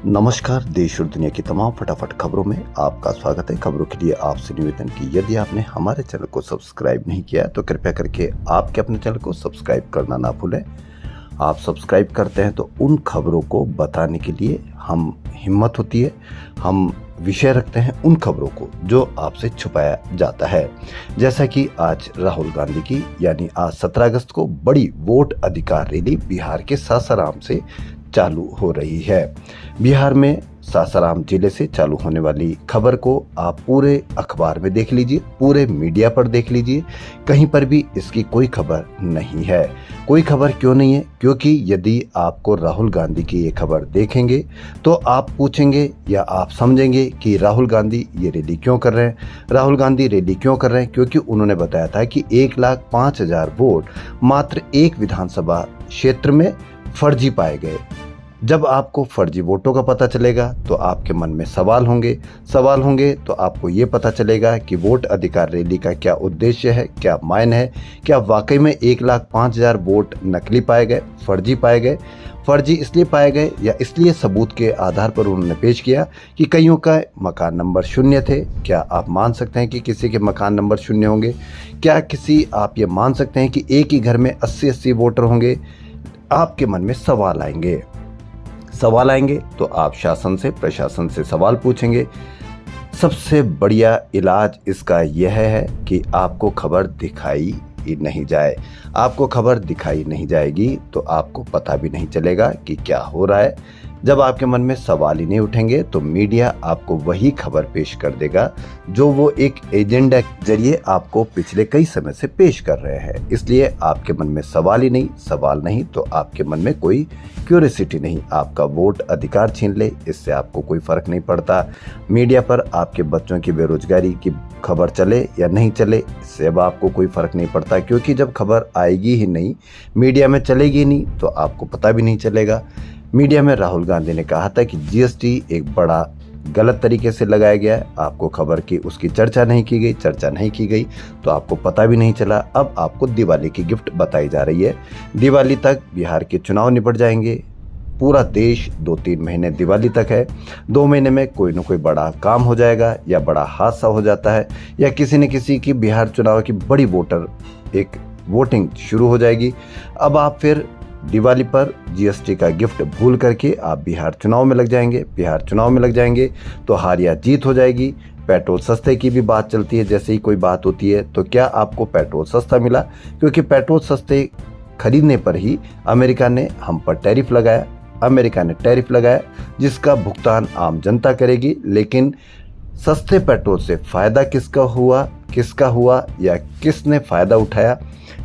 नमस्कार। देश और दुनिया की तमाम फटाफट खबरों में आपका स्वागत है। खबरों के लिए आपसे निवेदन की यदि आपने हमारे चैनल को सब्सक्राइब नहीं किया तो कृपया करके आपके अपने चैनल को सब्सक्राइब करना ना भूलें। आप सब्सक्राइब करते हैं तो उन खबरों को बताने के लिए हम हिम्मत होती है, हम विषय रखते हैं उन खबरों को जो आपसे छुपाया जाता है। जैसा कि आज राहुल गांधी की यानी आज 17 अगस्त को बड़ी वोट अधिकार रैली बिहार के सासाराम से चालू हो रही है। बिहार में सासाराम जिले से चालू होने वाली खबर को आप पूरे अखबार में देख लीजिए, पूरे मीडिया पर देख लीजिए, कहीं पर भी इसकी कोई खबर नहीं है। कोई खबर क्यों नहीं है? क्योंकि यदि आपको राहुल गांधी की ये खबर देखेंगे तो आप पूछेंगे या आप समझेंगे कि राहुल गांधी ये रैली क्यों कर रहे हैं। राहुल गांधी रैली क्यों कर रहे हैं? क्योंकि उन्होंने बताया था कि 1,05,000 वोट मात्र एक विधानसभा क्षेत्र में फर्जी पाए गए। जब आपको फर्जी वोटों का पता चलेगा तो आपके मन में सवाल होंगे तो आपको ये पता चलेगा कि वोट अधिकार रैली का क्या उद्देश्य है, क्या मायने है, क्या वाकई में 1,05,000 वोट नकली पाए गए, फर्जी पाए गए। फर्जी इसलिए पाए गए या इसलिए सबूत के आधार पर उन्होंने पेश किया कि कईयों का मकान नंबर 0 थे। क्या आप मान सकते हैं कि किसी के मकान नंबर 0 होंगे? क्या आप ये मान सकते हैं कि एक ही घर में 80-80 वोटर होंगे? आपके मन में सवाल आएंगे तो आप शासन से, प्रशासन से सवाल पूछेंगे। सबसे बढ़िया इलाज इसका यह है कि आपको खबर दिखाई ही नहीं जाए। आपको खबर दिखाई नहीं जाएगी तो आपको पता भी नहीं चलेगा कि क्या हो रहा है। जब आपके मन में सवाल ही नहीं उठेंगे तो मीडिया आपको वही खबर पेश कर देगा जो वो एक एजेंडा के जरिए आपको पिछले कई समय से पेश कर रहे हैं। इसलिए आपके मन में सवाल नहीं तो आपके मन में कोई क्यूरियोसिटी नहीं। आपका वोट अधिकार छीन ले, इससे आपको कोई फर्क नहीं पड़ता। मीडिया पर आपके बच्चों की बेरोजगारी की खबर चले या नहीं चले, इससे अब आपको कोई फर्क नहीं पड़ता, क्योंकि जब खबर आएगी ही नहीं, मीडिया में चलेगी नहीं तो आपको पता भी नहीं चलेगा। मीडिया में राहुल गांधी ने कहा था कि जीएसटी एक बड़ा गलत तरीके से लगाया गया है। आपको खबर की उसकी चर्चा नहीं की गई तो आपको पता भी नहीं चला। अब आपको दिवाली की गिफ्ट बताई जा रही है। दिवाली तक बिहार के चुनाव निपट जाएंगे। पूरा देश 2-3 महीने दिवाली तक है। 2 महीने में कोई न कोई बड़ा काम हो जाएगा या बड़ा हादसा हो जाता है या किसी न किसी की बिहार चुनाव की बड़ी वोटिंग शुरू हो जाएगी। अब आप फिर दिवाली पर जीएसटी का गिफ्ट भूल करके आप बिहार चुनाव में लग जाएंगे तो हार या जीत हो जाएगी। पेट्रोल सस्ते की भी बात चलती है। जैसे ही कोई बात होती है तो क्या आपको पेट्रोल सस्ता मिला? क्योंकि पेट्रोल सस्ते खरीदने पर ही अमेरिका ने हम पर टैरिफ लगाया, जिसका भुगतान आम जनता करेगी। लेकिन सस्ते पेट्रोल से फायदा किसका हुआ या किसने फायदा उठाया,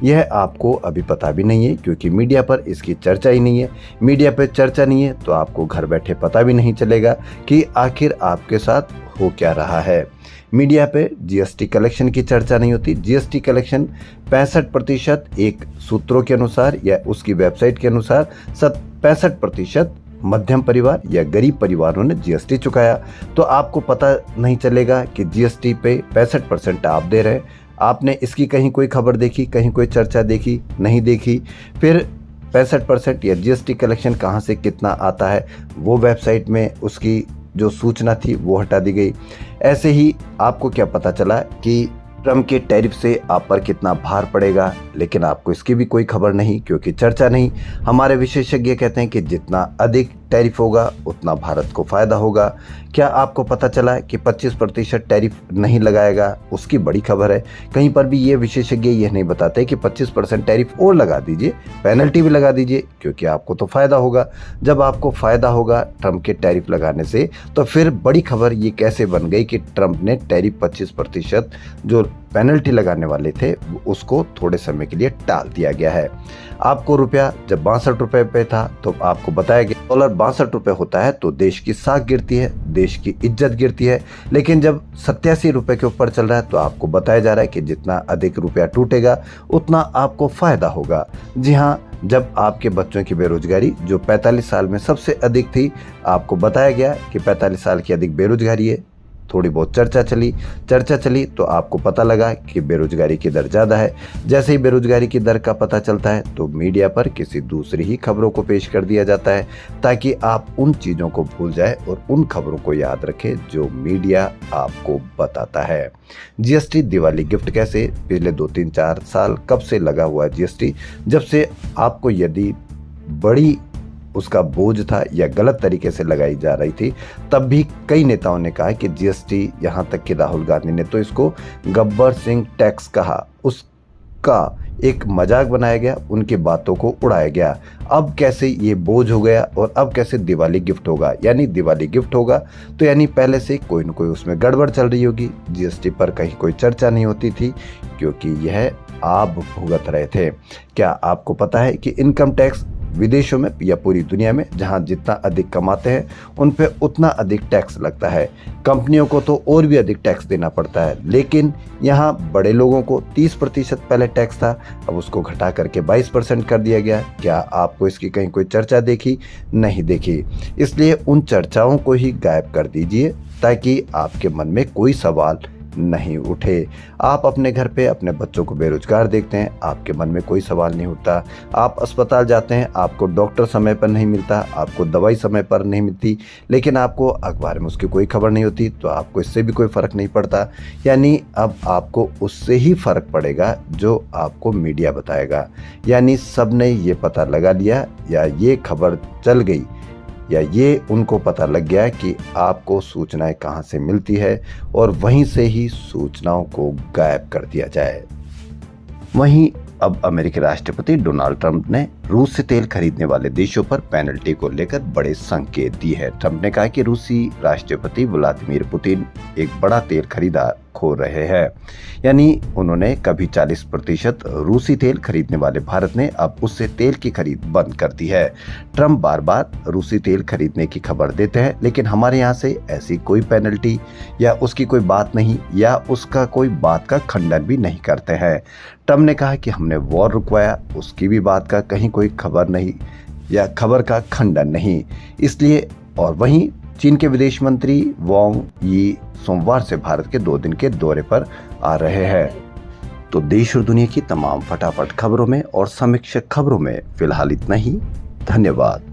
यह आपको अभी पता भी नहीं है, क्योंकि मीडिया पर इसकी चर्चा ही नहीं है। मीडिया पर चर्चा नहीं है तो आपको घर बैठे पता भी नहीं चलेगा कि आखिर आपके साथ हो क्या रहा है। मीडिया पे जीएसटी कलेक्शन की चर्चा नहीं होती। जीएसटी कलेक्शन 65% एक सूत्रों के अनुसार या उसकी वेबसाइट के अनुसार 65% मध्यम परिवार या गरीब परिवारों ने जीएसटी चुकाया। तो आपको पता नहीं चलेगा कि जीएसटी पे 65% आप दे रहे हैं। आपने इसकी कहीं कोई खबर देखी, कहीं कोई चर्चा देखी? नहीं देखी। फिर 65% या जीएसटी कलेक्शन कहाँ से कितना आता है, वो वेबसाइट में उसकी जो सूचना थी वो हटा दी गई। ऐसे ही आपको क्या पता चला कि ट्रम्प के टैरिफ से आप पर कितना भार पड़ेगा, लेकिन आपको इसकी भी कोई खबर नहीं, क्योंकि चर्चा नहीं। हमारे विशेषज्ञ कहते हैं कि जितना अधिक टैरिफ होगा उतना भारत को फायदा होगा। क्या आपको पता चला कि 25% टैरिफ नहीं लगाएगा? उसकी बड़ी खबर है। कहीं पर भी ये विशेषज्ञ यह नहीं बताते कि 25% टैरिफ और लगा दीजिए, पेनल्टी भी लगा दीजिए, क्योंकि आपको तो फायदा होगा। जब आपको फायदा होगा ट्रम्प के टैरिफ लगाने से, तो फिर बड़ी खबर ये कैसे बन गई कि ट्रम्प ने टैरिफ 25% जो पेनल्टी लगाने वाले थे उसको थोड़े समय के लिए टाल दिया गया है। आपको रुपया जब 62 रुपए पे था तो आपको बताया गया डॉलर 62 रुपए होता है तो देश की साख गिरती है, देश की इज्जत गिरती है। लेकिन जब 87 रुपए के ऊपर चल रहा है तो आपको बताया जा रहा है कि जितना अधिक रुपया टूटेगा उतना आपको फायदा होगा। जी हाँ, जब आपके बच्चों की बेरोजगारी जो 45 साल में सबसे अधिक थी, आपको बताया गया कि 45 साल की अधिक बेरोजगारी है, थोड़ी बहुत चर्चा चली तो आपको पता लगा कि बेरोजगारी की दर ज़्यादा है। जैसे ही बेरोजगारी की दर का पता चलता है तो मीडिया पर किसी दूसरी ही खबरों को पेश कर दिया जाता है, ताकि आप उन चीज़ों को भूल जाए और उन खबरों को याद रखें जो मीडिया आपको बताता है। जीएसटी दिवाली गिफ्ट कैसे? पिछले 2-3-4 साल कब से लगा हुआ है जीएसटी? जब से आपको यदि बड़ी उसका बोझ था या गलत तरीके से लगाई जा रही थी, तब भी कई नेताओं ने कहा कि जीएसटी, यहाँ तक कि राहुल गांधी ने तो इसको गब्बर सिंह टैक्स कहा, उसका एक मजाक बनाया गया, उनकी बातों को उड़ाया गया। अब कैसे ये बोझ हो गया और अब कैसे दिवाली गिफ्ट होगा? यानी दिवाली गिफ्ट होगा तो यानी पहले से कोई न कोई उसमें गड़बड़ चल रही होगी। जीएसटी पर कहीं कोई चर्चा नहीं होती थी क्योंकि यह आप भुगत रहे थे। क्या आपको पता है कि इनकम टैक्स विदेशों में या पूरी दुनिया में जहां जितना अधिक कमाते हैं उन पे उतना अधिक टैक्स लगता है। कंपनियों को तो और भी अधिक टैक्स देना पड़ता है, लेकिन यहाँ बड़े लोगों को 30% पहले टैक्स था, अब उसको घटा करके 22% कर दिया गया। क्या आपको इसकी कहीं कोई चर्चा देखी? नहीं देखी। इसलिए उन चर्चाओं को ही गायब कर दीजिए ताकि आपके मन में कोई सवाल नहीं उठे। आप अपने घर पे अपने बच्चों को बेरोजगार देखते हैं, आपके मन में कोई सवाल नहीं उठता। आप अस्पताल जाते हैं, आपको डॉक्टर समय पर नहीं मिलता, आपको दवाई समय पर नहीं मिलती, लेकिन आपको अखबार में उसकी कोई खबर नहीं होती, तो आपको इससे भी कोई फ़र्क नहीं पड़ता। यानी अब आपको उससे ही फ़र्क पड़ेगा जो आपको मीडिया बताएगा। यानी सब ने ये पता लगा लिया या ये खबर चल गई या ये उनको पता लग गया कि आपको सूचनाएं कहां से मिलती है और वहीं से ही सूचनाओं को गायब कर दिया जाए। वहीं अब अमेरिकी राष्ट्रपति डोनाल्ड ट्रंप ने रूस से तेल खरीदने वाले देशों पर पेनल्टी को लेकर बड़े संकेत दिए हैं। ट्रंप ने कहा कि रूसी राष्ट्रपति व्लादिमीर पुतिन एक बड़ा तेल खरीदार खो रहे हैं। यानी उन्होंने कभी 40% रूसी तेल खरीदने वाले भारत ने अब उससे तेल की खरीद बंद कर दी है। ट्रंप बार बार रूसी तेल खरीदने की खबर देते हैं, लेकिन हमारे यहाँ से ऐसी कोई पेनल्टी या उसकी कोई बात नहीं या उसका कोई बात का खंडन भी नहीं करते हैं। ट्रंप ने कहा कि हमने वॉर रुकवाया, उसकी भी बात का कहीं कोई खबर नहीं या खबर का खंडन नहीं। इसलिए और वहीं चीन के विदेश मंत्री वांग यी सोमवार से भारत के 2 दिन के दौरे पर आ रहे हैं। तो देश और दुनिया की तमाम फटाफट खबरों में और समीक्षक खबरों में फिलहाल इतना ही। धन्यवाद।